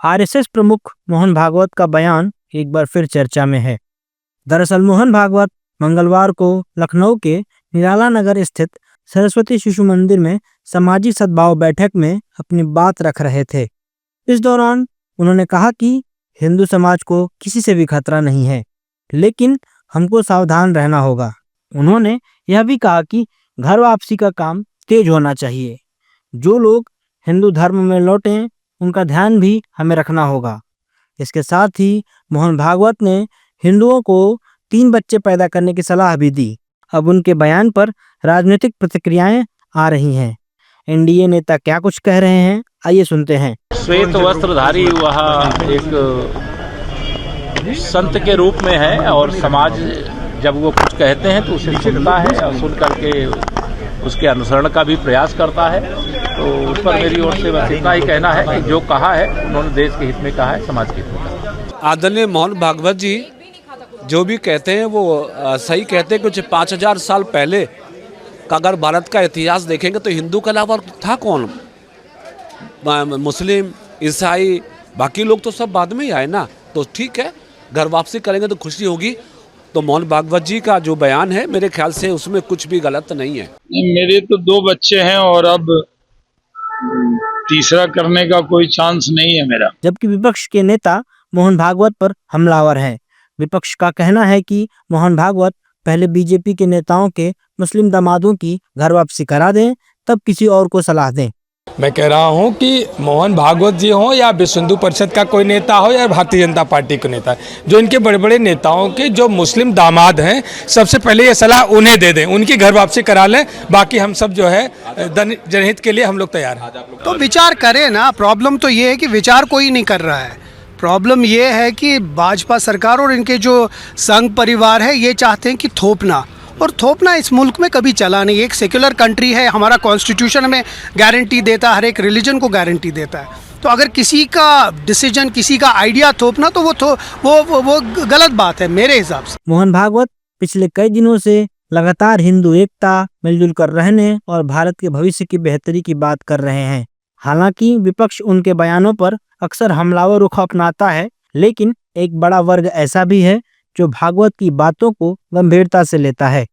RSS प्रमुख मोहन भागवत का बयान एक बार फिर चर्चा में है। दरअसल मोहन भागवत मंगलवार को लखनऊ के निराला नगर स्थित सरस्वती शिशु मंदिर में सामाजिक सद्भाव बैठक में अपनी बात रख रहे थे। इस दौरान उन्होंने कहा कि हिंदू समाज को किसी से भी खतरा नहीं है, लेकिन हमको सावधान रहना होगा। उन्होंने यह भी कहा कि घर वापसी का काम तेज होना चाहिए। जो लोग हिंदू धर्म में लौटें उनका ध्यान भी हमें रखना होगा। इसके साथ ही मोहन भागवत ने हिंदुओं को 3 बच्चे पैदा करने की सलाह भी दी। अब उनके बयान पर राजनीतिक प्रतिक्रियाएं आ रही हैं। एनडीए नेता क्या कुछ कह रहे हैं, आइए सुनते हैं। श्वेत वस्त्रधारी वह एक संत के रूप में है और समाज जब वो कुछ कहते हैं तो उसे सुनता है और सुन करके उसके अनुसरण का भी प्रयास करता है। तो उस पर मेरी ओर से बस इतना ही कहना है कि जो कहा है उन्होंने देश के हित में कहा है, समाज के हित में कहा है। आदरणीय मोहन भागवत जी जो भी कहते हैं वो सही कहते हैं। कुछ 5000 साल पहले का अगर भारत का इतिहास देखेंगे तो हिंदू के अलावा था कौन? मुस्लिम, ईसाई, बाकी लोग तो सब बाद में ही आए ना। तो ठीक है, घर वापसी करेंगे तो खुशी होगी। तो मोहन भागवत जी का जो बयान है मेरे ख्याल से उसमें कुछ भी गलत नहीं है। मेरे तो 2 बच्चे हैं और अब तीसरा करने का कोई चांस नहीं है मेरा। जबकि विपक्ष के नेता मोहन भागवत पर हमलावर हैं। विपक्ष का कहना है कि मोहन भागवत पहले बीजेपी के नेताओं के मुस्लिम दामादों की घर वापसी करा दें, तब किसी और को सलाह दें। मैं कह रहा हूं कि मोहन भागवत जी हो या विश्व हिंदू परिषद का कोई नेता हो या भारतीय जनता पार्टी के नेता, जो इनके बड़े बड़े नेताओं के जो मुस्लिम दामाद हैं, सबसे पहले ये सलाह उन्हें दे दें, उनकी घर वापसी करा लें। बाकी हम सब जो है जनहित के लिए हम लोग तैयार हैं। तो विचार करें ना। प्रॉब्लम तो ये है कि विचार कोई नहीं कर रहा है। प्रॉब्लम ये है कि भाजपा सरकार और इनके जो संघ परिवार है ये चाहते हैं कि थोपना, और थोपना इस मुल्क में कभी चला नहीं। एक सेक्युलर कंट्री है, हमारा कॉन्स्टिट्यूशन हमें गारंटी देता है, हर एक रिलीजन को गारंटी देता है। तो अगर किसी का डिसीजन, किसी का आइडिया थोपना तो वो गलत बात है मेरे हिसाब से। मोहन भागवत पिछले कई दिनों से लगातार हिंदू एकता, मिलजुल कर रहने और भारत के भविष्य की बेहतरी की बात कर रहे हैं। हालांकि विपक्ष उनके बयानों पर अक्सर हमलावर रुख अपनाता है, लेकिन एक बड़ा वर्ग ऐसा भी है जो भागवत की बातों को गंभीरता से लेता है।